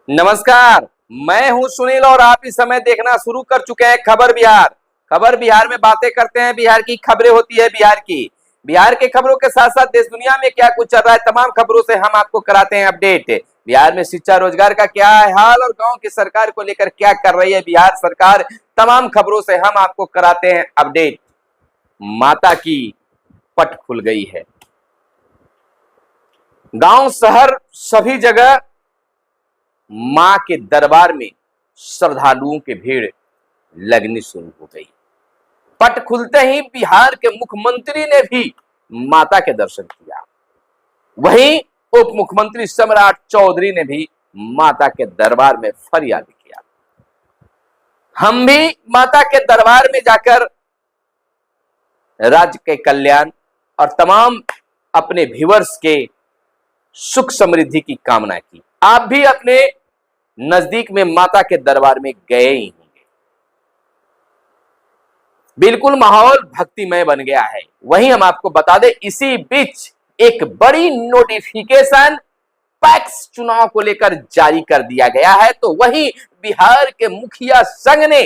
नमस्कार। मैं हूं सुनील और आप इस समय देखना शुरू कर चुके हैं खबर बिहार। खबर बिहार में बातें करते हैं, बिहार की खबरें होती है बिहार के खबरों के साथ साथ देश दुनिया में क्या कुछ चल रहा है तमाम खबरों से हम आपको कराते हैं अपडेट। बिहार में शिक्षा रोजगार का क्या है हाल और गांव की सरकार को लेकर क्या कर रही है बिहार सरकार, तमाम खबरों से हम आपको कराते हैं अपडेट। माता की पट खुल गई है। गांव शहर सभी जगह मां के दरबार में श्रद्धालुओं की भीड़ लगनी शुरू हो गई। पट खुलते ही बिहार के मुख्यमंत्री ने भी माता के दर्शन किया। वहीं उप मुख्यमंत्री सम्राट चौधरी ने भी माता के दरबार में फरियाद किया। हम भी माता के दरबार में जाकर राज्य के कल्याण और तमाम अपने व्यूअर्स के सुख समृद्धि की कामना की। आप भी अपने नजदीक में माता के दरबार में गए ही होंगे। बिल्कुल माहौल भक्तिमय बन गया है। वहीं हम आपको बता दें, इसी बीच एक बड़ी नोटिफिकेशन पैक्स चुनाव को लेकर जारी कर दिया गया है। तो वहीं बिहार के मुखिया संघ ने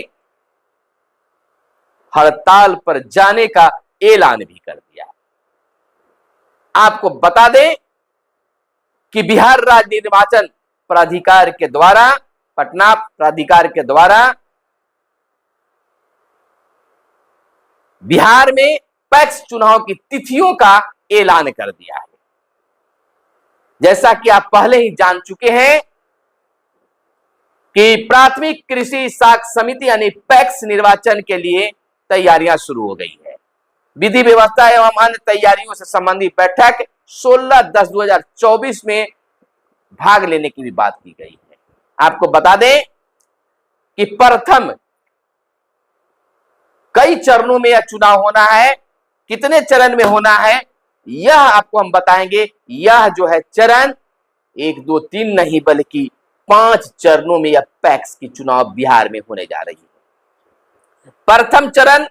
हड़ताल पर जाने का ऐलान भी कर दिया। आपको बता दें कि बिहार राज्य निर्वाचन प्राधिकार के द्वारा, पटना प्राधिकार के द्वारा बिहार में पैक्स चुनाव की तिथियों का ऐलान कर दिया है। जैसा कि आप पहले ही जान चुके हैं कि प्राथमिक कृषि साख समिति यानी पैक्स निर्वाचन के लिए तैयारियां शुरू हो गई है। विधि व्यवस्था एवं अन्य तैयारियों से संबंधित बैठक 16/10/2024 में भाग लेने की भी बात की गई है। आपको बता दें कि प्रथम कई चरणों में यह चुनाव होना है, कितने चरण में होना है यह आपको हम बताएंगे। यह जो है चरण 1 2 3 नहीं बल्कि 5 चरणों में यह पैक्स की चुनाव बिहार में होने जा रही है। प्रथम चरण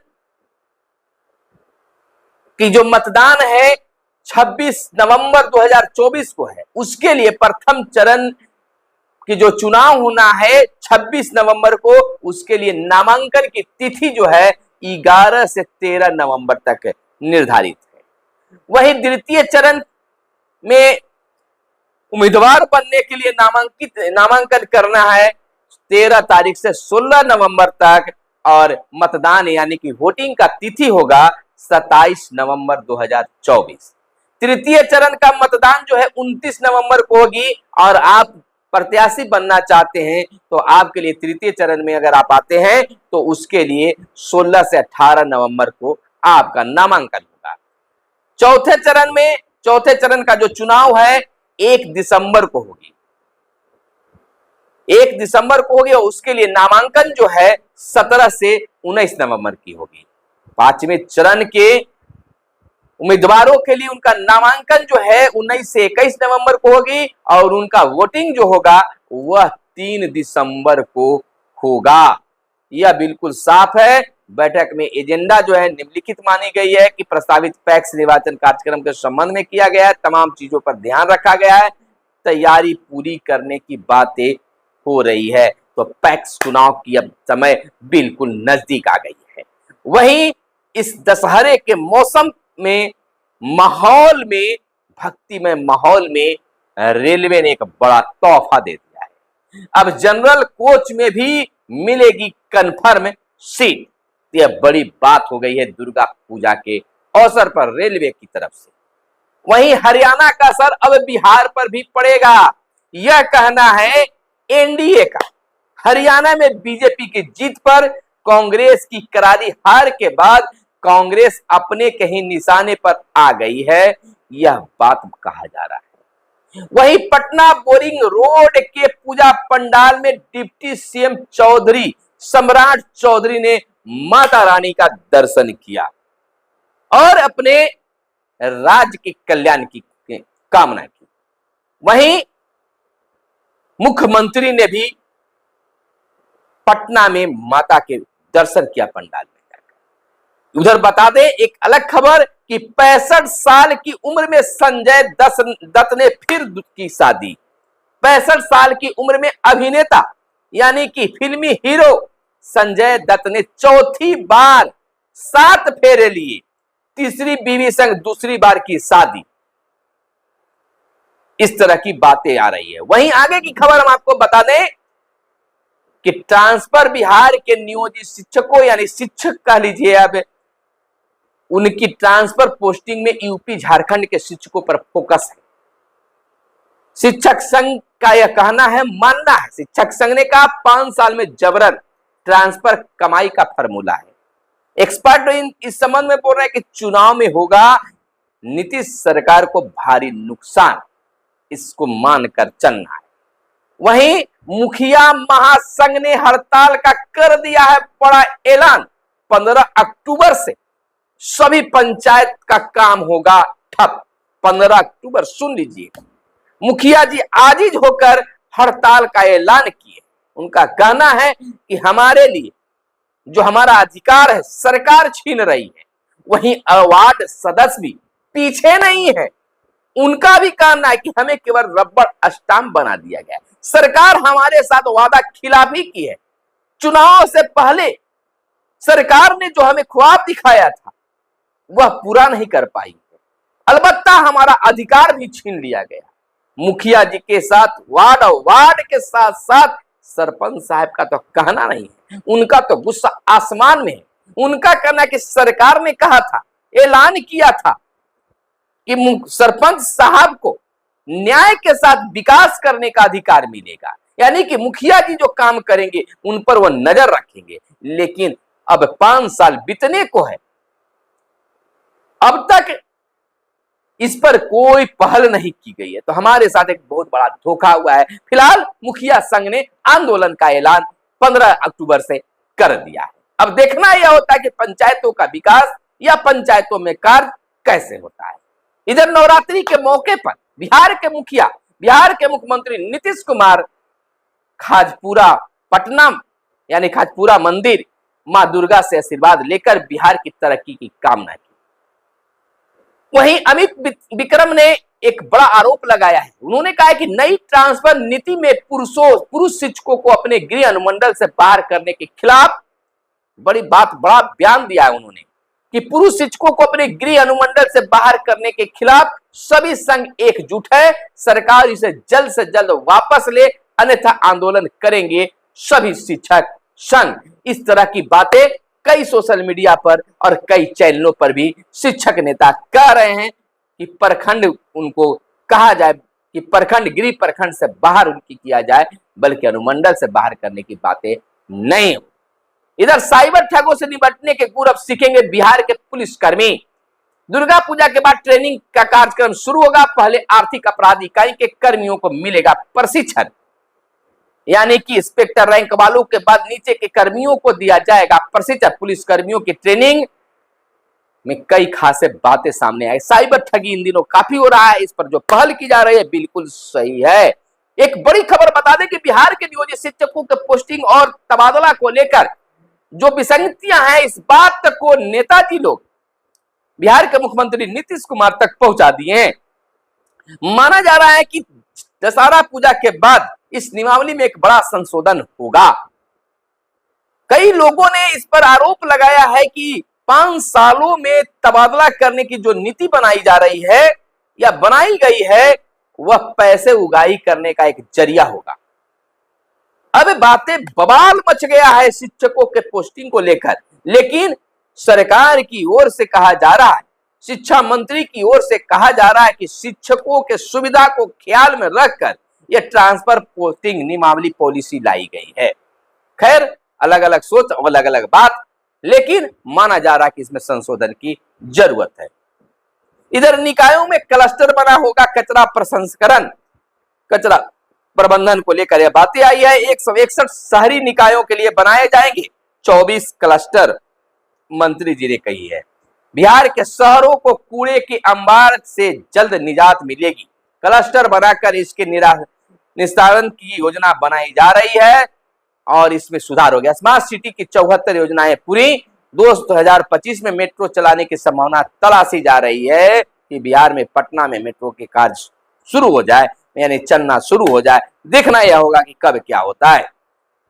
की जो मतदान है 26 नवंबर 2024 को है, उसके लिए प्रथम चरण की जो चुनाव होना है 26 नवंबर को, उसके लिए नामांकन की तिथि जो है 11 से 13 नवंबर तक निर्धारित है। वहीं द्वितीय चरण में उम्मीदवार बनने के लिए नामांकन करना है 13 तारीख से 16 नवंबर तक और मतदान यानी कि वोटिंग का तिथि होगा 27 नवंबर 2024। तृतीय चरण का मतदान जो है 29 नवंबर को होगी और आप प्रत्याशी बनना चाहते हैं तो आपके लिए तृतीय चरण में अगर आप आते हैं तो उसके लिए 16 से 18 नवंबर को आपका नामांकन होगा। चौथे चरण का जो चुनाव है 1 दिसंबर को होगी। 1 दिसंबर को होगी और उसके लिए नामांकन जो है 17 से 19 नवंबर की होगी। पांचवें चरण के उम्मीदवारों के लिए उनका नामांकन जो है 19 से 21 नवंबर को होगी और उनका वोटिंग जो होगा वह 3 दिसंबर को होगा। यह बिल्कुल साफ है। बैठक में एजेंडा जो है निम्नलिखित मानी गई है कि प्रस्तावित पैक्स निर्वाचन कार्यक्रम के संबंध में किया गया है, तमाम चीजों पर ध्यान रखा गया है, तैयारी पूरी करने की बातें हो रही है। तो पैक्स चुनाव की अब समय बिल्कुल नजदीक आ गई है। वहीं इस दशहरे के मौसम में माहौल में भक्तिमय माहौल में रेलवे ने एक बड़ा तोहफा दे दिया है। अब जनरल कोच में भी मिलेगी कंफर्म सीट। यह बड़ी बात हो गई है दुर्गा पूजा के अवसर पर रेलवे की तरफ से। वहीं हरियाणा का असर अब बिहार पर भी पड़ेगा, यह कहना है एनडीए का। हरियाणा में बीजेपी की जीत पर कांग्रेस की करारी हार के बाद कांग्रेस अपने कहीं निशाने पर आ गई है, यह बात कहा जा रहा है। वहीं पटना बोरिंग रोड के पूजा पंडाल में डिप्टी सीएम चौधरी सम्राट चौधरी ने माता रानी का दर्शन किया और अपने राज्य के कल्याण की कामना की। वहीं मुख्यमंत्री ने भी पटना में माता के दर्शन किया पंडाल में जाकर। उधर बता दें एक अलग खबर कि 65 साल की उम्र में संजय दत्त ने फिर की शादी। 65 साल की उम्र में अभिनेता यानी कि फिल्मी हीरो संजय दत्त ने चौथी बार 7 फेरे लिए, तीसरी बीवी संग दूसरी बार की शादी। इस तरह की बातें आ रही है। वहीं आगे की खबर हम आपको बता दें कि ट्रांसफर बिहार के नियोजित शिक्षकों यानी शिक्षक कह लीजिए, अब उनकी ट्रांसफर पोस्टिंग में यूपी झारखंड के शिक्षकों पर फोकस है। शिक्षक संघ का यह कहना है, मानना है, शिक्षक संघ ने कहा 5 साल में जबरन ट्रांसफर कमाई का फार्मूला है। एक्सपर्ट इस संबंध में बोल रहे हैं कि चुनाव में होगा नीतीश सरकार को भारी नुकसान, इसको मानकर चलना है। वहीं मुखिया महासंघ ने हड़ताल का कर दिया है बड़ा ऐलान। 15 अक्टूबर से सभी पंचायत का काम होगा ठप। 15 अक्टूबर सुन लीजिए, मुखिया जी आजिज होकर हड़ताल का ऐलान किए। उनका कहना है कि हमारे लिए जो हमारा अधिकार है सरकार छीन रही है। वहीं वार्ड सदस्य भी पीछे नहीं है, उनका भी कहना है कि हमें केवल रबड़ स्टाम्प बना दिया गया। सरकार हमारे साथ वादा खिलाफी की है। चुनाव से पहले सरकार ने जो हमें ख्वाब दिखाया था वह पूरा नहीं कर पाई, अलबत्ता हमारा अधिकार भी छीन लिया गया। मुखिया जी के साथ वार्ड के साथ साथ सरपंच साहब का तो कहना नहीं है, उनका तो गुस्सा आसमान में है। उनका कहना कि सरकार ने कहा था, ऐलान किया था कि सरपंच साहब को न्याय के साथ विकास करने का अधिकार मिलेगा, यानी कि मुखिया जी जो काम करेंगे उन पर वह नजर रखेंगे। लेकिन अब 5 साल बीतने को है, अब तक इस पर कोई पहल नहीं की गई है, तो हमारे साथ एक बहुत बड़ा धोखा हुआ है। फिलहाल मुखिया संघ ने आंदोलन का ऐलान 15 अक्टूबर से कर दिया है। अब देखना यह होता है कि पंचायतों का विकास या पंचायतों में कार्य कैसे होता है। इधर नवरात्रि के मौके पर बिहार के मुखिया, बिहार के मुख्यमंत्री नीतीश कुमार खाजपुरा पटना यानी खाजपुरा मंदिर मां दुर्गा से आशीर्वाद लेकर बिहार की तरक्की की कामना की। वहीं अमित विक्रम ने एक बड़ा आरोप लगाया है। उन्होंने कहा है कि नई ट्रांसफर नीति में पुरुष शिक्षकों को अपने गृह अनुमंडल से बाहर करने के खिलाफ बड़ा बयान दिया है उन्होंने कि पुरुष शिक्षकों को अपने गृह अनुमंडल से बाहर करने के खिलाफ सभी संघ एकजुट है। सरकार इसे जल्द से जल्द वापस ले, अन्यथा आंदोलन करेंगे सभी शिक्षक संघ। इस तरह की बातें कई सोशल मीडिया पर और कई चैनलों पर भी शिक्षक नेता कह रहे हैं कि प्रखंड उनको कहा जाए कि प्रखंड गृह प्रखंड से बाहर उनकी किया जाए, बल्कि अनुमंडल से बाहर करने की बातें नहीं हो। इधर साइबर ठगों से निपटने के गुर अब सीखेंगे बिहार के पुलिसकर्मी। दुर्गा पूजा के बाद ट्रेनिंग का कार्यक्रम शुरू होगा। पहले आर्थिक अपराध इकाई के कर्मियों को मिलेगा प्रशिक्षण, यानी कि इंस्पेक्टर रैंक वालों के बाद नीचे के कर्मियों को दिया जाएगा प्रशिक्षण। पुलिस कर्मियों की ट्रेनिंग में कई खासे बातें सामने आई। साइबर ठगी इन दिनों काफी हो रहा है, इस पर जो पहल की जा रही है बिल्कुल सही है। एक बड़ी खबर बता दें कि बिहार के नियोजित शिक्षकों के पोस्टिंग और तबादला को लेकर जो विसंगतियां हैं, इस बात तक को नेताजी लोग बिहार के मुख्यमंत्री नीतीश कुमार तक पहुंचा दिए हैं। माना जा रहा है कि दशहरा पूजा के बाद इस नियमावली में एक बड़ा संशोधन होगा। कई लोगों ने इस पर आरोप लगाया है कि 5 सालों में तबादला करने की जो नीति बनाई जा रही है या बनाई गई है, वह पैसे उगाही करने का एक जरिया होगा। अब बातें बवाल मच गया है शिक्षकों के पोस्टिंग को लेकर, लेकिन सरकार की ओर से कहा जा रहा है, शिक्षा मंत्री की ओर से कहा जा रहा है कि शिक्षकों के सुविधा को ख्याल में रखकर यह ट्रांसफर पोस्टिंग नियमावली पॉलिसी लाई गई है। खैर, अलग अलग सोच, अलग अलग बात, लेकिन माना जा रहा है कि इसमें संशोधन की जरूरत है। इधर निकायों में क्लस्टर बना होगा कचरा प्रसंस्करण, कचरा प्रबंधन को लेकर यह बातें आई है। 161 शहरी निकायों के लिए बनाए जाएंगे 24 क्लस्टर, मंत्री जी ने कही है। बिहार के शहरों को कूड़े के अंबार से जल्द निजात मिलेगी। क्लस्टर बनाकर इसके निस्तारण की योजना बनाई जा रही है और इसमें सुधार हो गया। स्मार्ट सिटी की 74 योजनाएं पूरी। 2025 में मेट्रो चलाने की संभावना तलाशी जा रही है कि बिहार में पटना में मेट्रो के कार्य शुरू हो जाए। यानी चलना शुरू हो जाए। देखना यह होगा कि कब क्या होता है।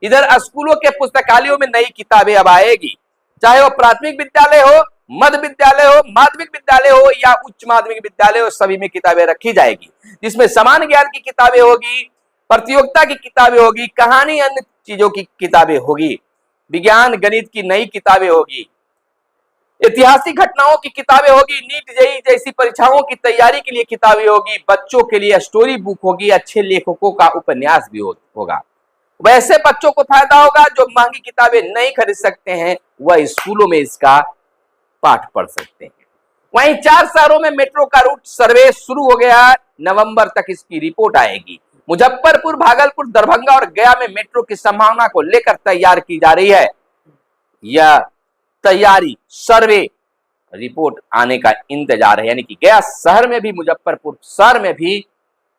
इधर स्कूलों के पुस्तकालयों में नई किताबें अब आएगी, चाहे वो प्राथमिक विद्यालय हो, मध्य विद्यालय हो, माध्यमिक विद्यालय हो या उच्च माध्यमिक विद्यालय हो, सभी में किताबें रखी जाएगी, जिसमें समान ज्ञान की किताबें होगी, प्रतियोगिता की किताबें होगी, कहानी, अन्य चीजों की किताबें होगी, विज्ञान गणित की नई किताबें होगी, ऐतिहासिक घटनाओं की किताबें होगी, नीट जेईई जैसी परीक्षाओं की तैयारी के लिए किताबें होगी, बच्चों के लिए स्टोरी बुक होगी, अच्छे लेखकों का उपन्यास भी होगा। वैसे बच्चों को फायदा होगा जो महंगी किताबें नहीं खरीद सकते हैं, वह स्कूलों में इसका पाठ पढ़ सकते हैं। वहीं 4 शहरों में मेट्रो का रूट सर्वे शुरू हो गया, नवंबर तक इसकी रिपोर्ट आएगी। मुजफ्फरपुर, भागलपुर, दरभंगा और गया में मेट्रो की संभावना को लेकर तैयार की जा रही है। यह तैयारी, सर्वे रिपोर्ट आने का इंतजार है, यानी कि गया शहर में भी, मुजफ्फरपुर शहर में भी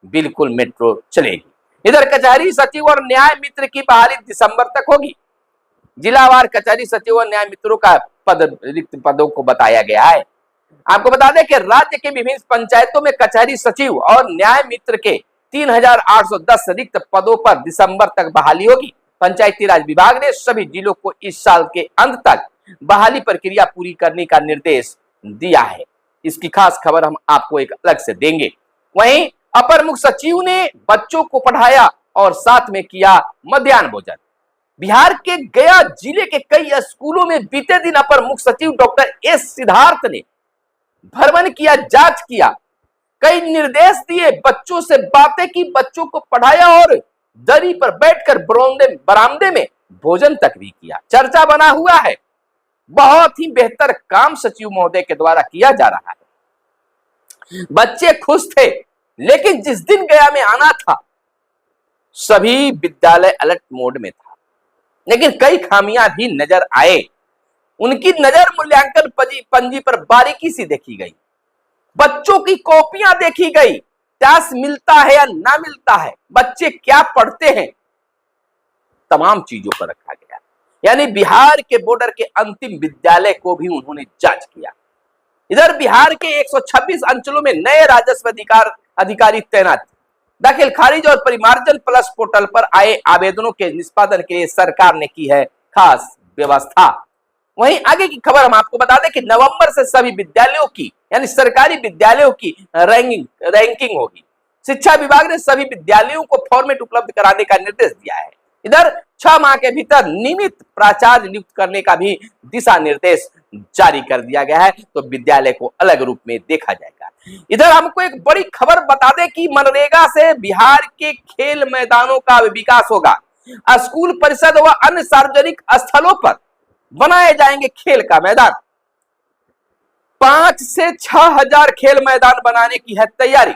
बिल्कुल मेट्रो चलेगी। इधर कचहरी सचिव और न्याय मित्र की बहाली दिसंबर तक होगी। जिलावार कचहरी सचिव और न्याय मित्रों का रिक्त पदों को बताया गया है। आपको बता दें कि राज्य के विभिन्न पंचायतों में कचहरी सचिव और न्याय मित्र के 3810 रिक्त पदों पर दिसंबर तक बहाली होगी। पंचायती राज विभाग ने सभी जिलों को इस साल के अंत तक बहाली प्रक्रिया पूरी करने का निर्देश दिया है। इसकी खास खबर हम आपको एक अलग से देंगे। वहीं अपर मुख्य सचिव ने बच्चों को पढ़ाया और साथ में किया मध्याह्न भोजन। बिहार के गया जिले के कई स्कूलों में बीते दिन अपर मुख्य सचिव डॉक्टर एस सिद्धार्थ ने भ्रमण किया, जांच किया, कई निर्देश दिए, बच्चों से बातें की, बच्चों को पढ़ाया और दरी पर बैठकर बरामदे में भोजन तक भी किया। चर्चा बना हुआ है, बहुत ही बेहतर काम सचिव महोदय के द्वारा किया जा रहा है। बच्चे खुश थे, लेकिन जिस दिन गया में आना था सभी विद्यालय अलर्ट मोड में था, लेकिन कई खामियां भी नजर आए। उनकी नजर मूल्यांकन पंजी पर बारीकी से देखी गई, बच्चों की कॉपियां देखी गई, टेस्ट मिलता है या ना मिलता है, बच्चे क्या पढ़ते हैं, तमाम चीजों पर रखा गया। यानी बिहार के बॉर्डर के अंतिम विद्यालय को भी उन्होंने जांच किया। इधर बिहार के 126 अंचलों में नए राजस्व अधिकारी तैनात। दाखिल खारिज और परिमार्जन प्लस पोर्टल पर आए आवेदनों के निष्पादन के लिए सरकार ने की है खास व्यवस्था। वहीं आगे की खबर हम आपको बता दें कि नवंबर से सभी विद्यालयों की, यानी सरकारी विद्यालयों की रैंकिंग होगी। शिक्षा विभाग ने सभी विद्यालयों को फॉर्मेट उपलब्ध कराने का निर्देश दिया है। इधर 6 माह के भीतर नियमित प्राचार्य नियुक्त करने का भी दिशा निर्देश जारी कर दिया गया है, तो विद्यालय को अलग रूप में देखा जाएगा। इधर हमको एक बड़ी खबर बता दें कि मनरेगा से बिहार के खेल मैदानों का विकास होगा। स्कूल परिषद व अन्य सार्वजनिक स्थलों पर बनाए जाएंगे खेल का मैदान। 5 से 6 हजार खेल मैदान बनाने की है तैयारी।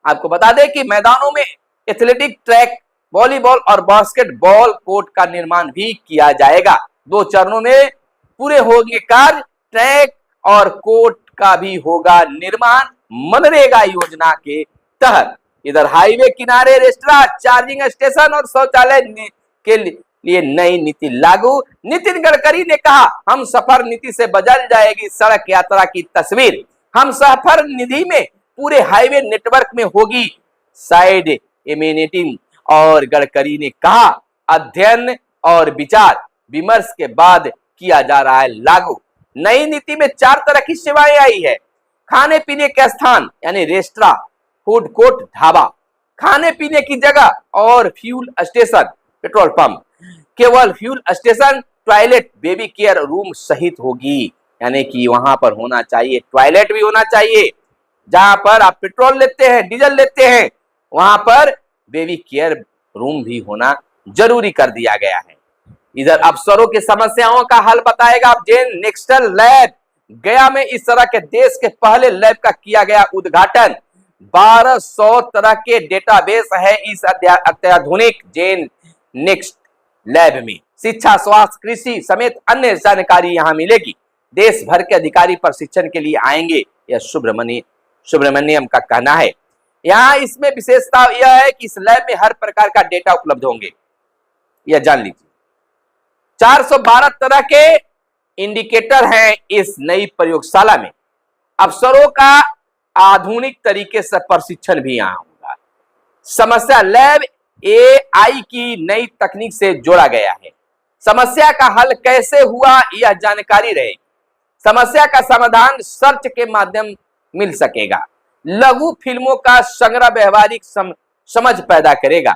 आपको बता दें कि मैदानों में एथलेटिक ट्रैक, वॉलीबॉल और बास्केटबॉल कोर्ट का निर्माण भी किया जाएगा। 2 चरणों में पूरे होंगे कार्य, ट्रैक और कोर्ट का भी होगा निर्माण मनरेगा योजना के तहत। इधर हाईवे किनारे रेस्टोरेंट, चार्जिंग स्टेशन और शौचालय के लिए नई नीति लागू। नितिन गडकरी ने कहा, हम सफर नीति से बदल जाएगी सड़क यात्रा की तस्वीर। हम सफर निधि में पूरे हाईवे नेटवर्क में होगी साइड एमेनिटी। और गडकरी ने कहा, अध्ययन और विचार विमर्श के बाद किया जा रहा है लागू। नई नीति में 4 तरह की सेवाएं आई है। खाने पीने के स्थान यानी रेस्टोरेंट, फूड कोर्ट, ढाबा, खाने पीने की जगह और फ्यूल स्टेशन, पेट्रोल पंप। केवल fuel station, toilet, baby care room सहित होगी। यानी कि वहां पर होना चाहिए, टॉयलेट भी होना चाहिए। जहां पर आप पेट्रोल लेते हैं, डीजल लेते हैं, वहां पर बेबी केयर रूम भी होना जरूरी कर दिया गया है। इधर अफसरों की समस्याओं का हल बताएगा जेन नेक्स्टल लैब। गया में इस तरह के देश के पहले लैब का किया गया उद्घाटन। 1200 तरह के डेटाबेस है इस अत्याधुनिक जेन नेक्स्ट लैब में। शिक्षा, स्वास्थ्य, कृषि समेत अन्य जानकारी यहां मिलेगी। देश भर के अधिकारी प्रशिक्षण के लिए आएंगे, यह सुब्रमण्यम का कहना है। यहाँ इसमें विशेषता यह है कि इस लैब में हर प्रकार का डेटा उपलब्ध होंगे, यह जान लीजिए। 412 तरह के इंडिकेटर हैं इस नई प्रयोगशाला में। अफसरों का आधुनिक तरीके से प्रशिक्षण भी यहाँ होगा। समस्या लैब AI की नई तकनीक से जोड़ा गया है। समस्या का हल कैसे हुआ यह जानकारी रहेगी। समस्या का समाधान सर्च के माध्यम मिल सकेगा। लघु फिल्मों का संग्रह व्यवहारिक समझ पैदा करेगा।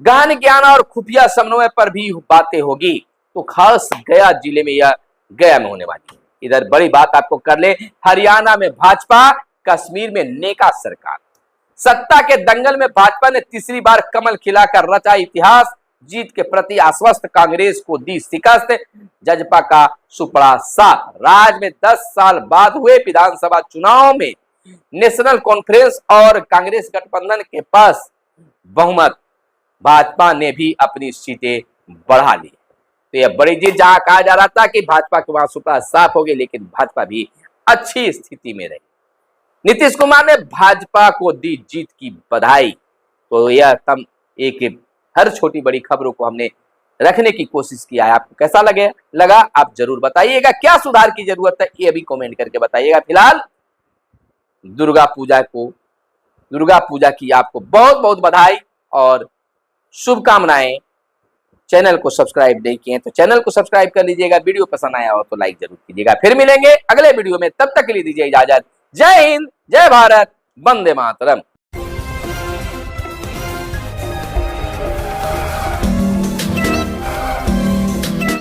गहन ज्ञान और खुफिया समन्वय पर भी बातें होगी। तो खास गया जिले में, यह गया में होने वाली है। इधर बड़ी बात आपको कर ले, हरियाणा में भाजपा, कश्मीर में नेका सरकार। सत्ता के दंगल में भाजपा ने तीसरी बार कमल खिलाकर रचा इतिहास। जीत के प्रति आश्वस्त कांग्रेस को दी शिकस्त। जजपा का सुपड़ा साथ। राज्य में 10 साल बाद हुए विधानसभा चुनाव में नेशनल कॉन्फ्रेंस और कांग्रेस गठबंधन के पास बहुमत। भाजपा ने भी अपनी सीटें बढ़ा ली। तो यह बड़ी जीत, जहां कहा जा रहा था कि भाजपा के वहां सुपड़ा साफ हो गई, लेकिन भाजपा भी अच्छी स्थिति में रही। नीतीश कुमार ने भाजपा को दी जीत की बधाई। तो यह तम एक हर छोटी बड़ी खबरों को हमने रखने की कोशिश किया है। आपको कैसा लगा आप जरूर बताइएगा। क्या सुधार की जरूरत है ये भी कमेंट करके बताइएगा। फिलहाल दुर्गा पूजा की आपको बहुत बहुत बधाई और शुभकामनाएं। चैनल को सब्सक्राइब नहीं किए तो चैनल को सब्सक्राइब कर लीजिएगा। वीडियो पसंद आया हो तो लाइक जरूर कीजिएगा। फिर मिलेंगे अगले वीडियो में, तब तक के लिए दीजिए इजाजत। जय हिंद, जय भारत, वंदे मातरम।